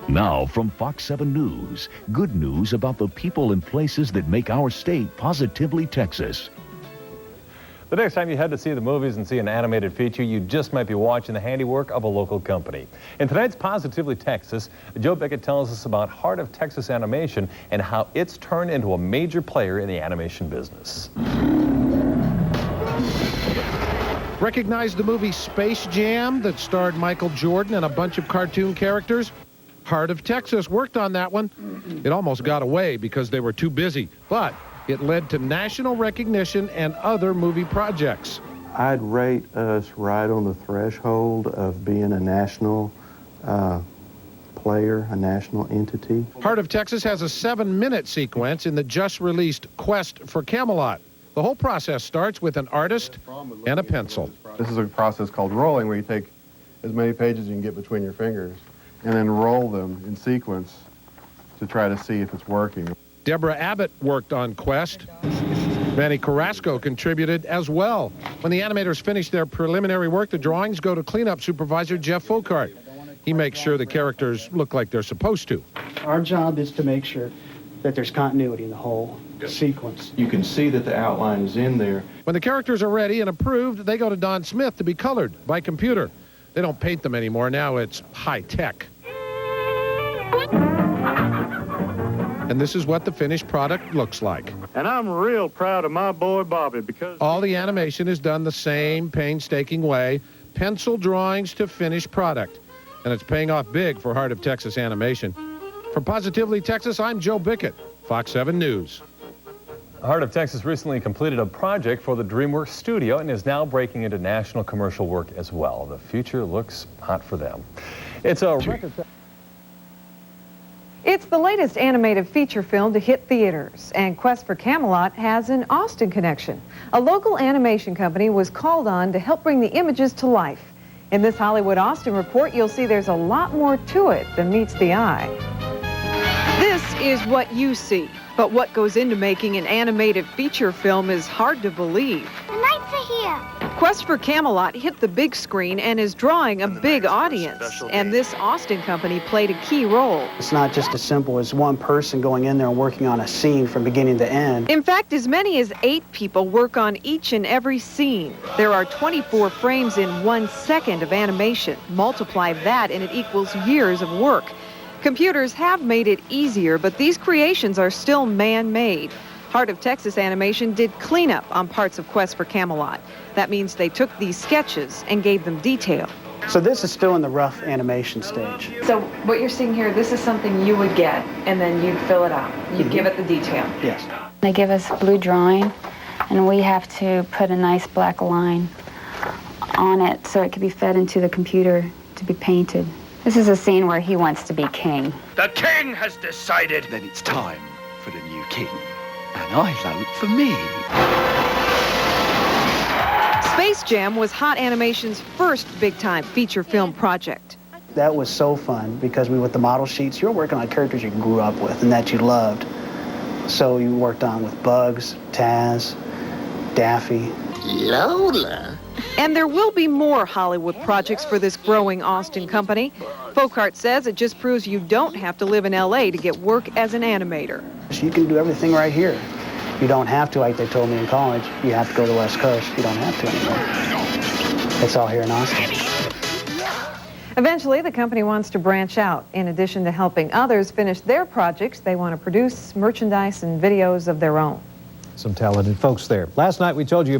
Now from Fox 7 News, good news about the people and places that make our state positively Texas. The next time you head to see the movies and see an animated feature, you just might be watching the handiwork of a local company. In tonight's Positively Texas, Joe Bickett tells us about Heart of Texas Animation and how it's turned into a major player in the animation business. Recognize the movie Space Jam that starred Michael Jordan and a bunch of cartoon characters? Heart of Texas worked on that one. It almost got away because they were too busy, but it led to national recognition and other movie projects. I'd rate us right on the threshold of being a national player, a national entity. Heart of Texas has a 7-minute sequence in the just-released Quest for Camelot. The whole process starts with an artist and a pencil. This is a process called rolling, where you take as many pages as you can get between your fingers and then roll them in sequence to try to see if it's working. Deborah Abbott worked on Quest. Manny Carrasco contributed as well. When the animators finish their preliminary work, the drawings go to cleanup supervisor Jeff Folkart. He makes sure the characters look like they're supposed to. Our job is to make sure that there's continuity in the whole sequence. You can see that the outline is in there. When the characters are ready and approved, they go to Don Smith to be colored by computer. They don't paint them anymore. Now it's high tech. And this is what the finished product looks like. And I'm real proud of my boy Bobby because all the animation is done the same painstaking way, pencil drawings to finished product. And it's paying off big for Heart of Texas Animation. From Positively Texas, I'm Joe Bickett, Fox 7 News. Heart of Texas recently completed a project for the DreamWorks studio and is now breaking into national commercial work as well. The future looks hot for them. It's a record. It's the latest animated feature film to hit theaters, and Quest for Camelot has an Austin connection. A local animation company was called on to help bring the images to life. In this Hollywood Austin report, you'll see there's a lot more to it than meets the eye. This is what you see, but what goes into making an animated feature film is hard to believe. The knights are here. Quest for Camelot hit the big screen and is drawing a big audience, and this Austin company played a key role. It's not just as simple as one person going in there and working on a scene from beginning to end. In fact, as many as 8 people work on each and every scene. There are 24 frames in 1 second of animation. Multiply that and it equals years of work. Computers have made it easier, but these creations are still man-made. Heart of Texas Animation did cleanup on parts of Quest for Camelot. That means they took these sketches and gave them detail. So this is still in the rough animation stage. So what you're seeing here, this is something you would get, and then you'd fill it out. You'd give it the detail. Yes. They give us a blue drawing, and we have to put a nice black line on it so it can be fed into the computer to be painted. This is a scene where he wants to be king. The king has decided that it's time for the new king. And I vote for me. Space Jam was Hot Animation's first big-time feature film project. That was so fun because with the model sheets, you were working on characters you grew up with and that you loved. So you worked on with Bugs, Taz, Daffy. Lola. And there will be more Hollywood projects for this growing Austin company. Folkart says it just proves you don't have to live in L.A. to get work as an animator. So you can do everything right here. You don't have to, like they told me in college, you have to go to the West Coast. You don't have to anymore. It's all here in Austin. Eventually, the company wants to branch out. In addition to helping others finish their projects, they want to produce merchandise and videos of their own. Some talented folks there. Last night we told you